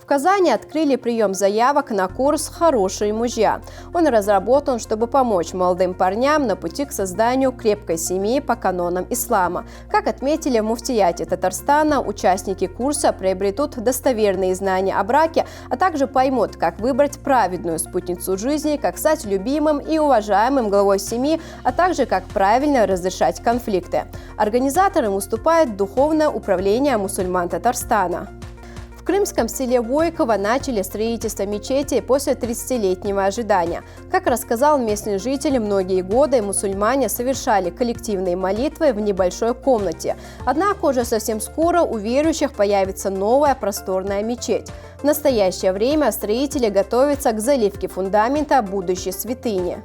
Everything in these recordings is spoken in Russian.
В Казани открыли прием заявок на курс «Хорошие мужья». Он разработан, чтобы помочь молодым парням на пути к созданию крепкой семьи по канонам ислама. Как отметили в муфтияте Татарстана, участники курса приобретут достоверные знания о браке, а также поймут, как выбрать праведную спутницу жизни, как стать любимым и уважаемым главой семьи, а также как правильно разрешать конфликты. Организатором выступает Духовное управление мусульман Татарстана. В крымском селе Войково начали строительство мечети после 30-летнего ожидания. Как рассказал местный житель, многие годы мусульмане совершали коллективные молитвы в небольшой комнате. Однако уже совсем скоро у верующих появится новая просторная мечеть. В настоящее время строители готовятся к заливке фундамента будущей святыни.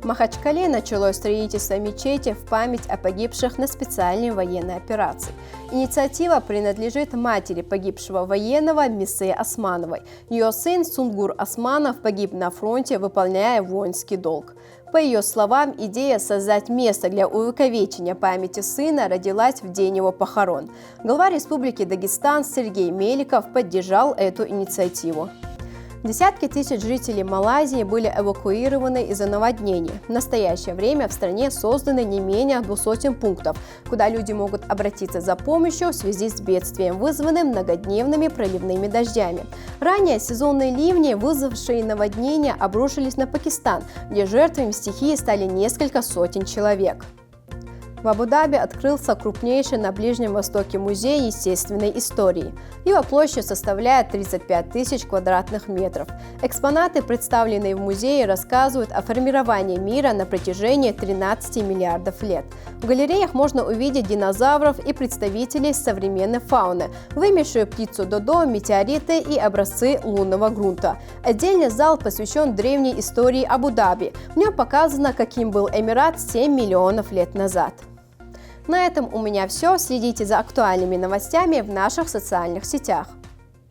В Махачкале началось строительство мечети в память о погибших на специальной военной операции. Инициатива принадлежит матери погибшего военного Миссы Османовой. Ее сын Сунгур Османов погиб на фронте, выполняя воинский долг. По ее словам, идея создать место для увековечения памяти сына родилась в день его похорон. Глава Республики Дагестан Сергей Меликов поддержал эту инициативу. Десятки тысяч жителей Малайзии были эвакуированы из-за наводнений. В настоящее время в стране созданы не менее 200 пунктов, куда люди могут обратиться за помощью в связи с бедствием, вызванным многодневными проливными дождями. Ранее сезонные ливни, вызвавшие наводнения, обрушились на Пакистан, где жертвами стихии стали несколько сотен человек. В Абу-Даби открылся крупнейший на Ближнем Востоке музей естественной истории. Его площадь составляет 35 тысяч квадратных метров. Экспонаты, представленные в музее, рассказывают о формировании мира на протяжении 13 миллиардов лет. В галереях можно увидеть динозавров и представителей современной фауны, вымершую птицу Додо, метеориты и образцы лунного грунта. Отдельный зал посвящен древней истории Абу-Даби. В нем показано, каким был Эмират 7 миллионов лет назад. На этом у меня все. Следите за актуальными новостями в наших социальных сетях.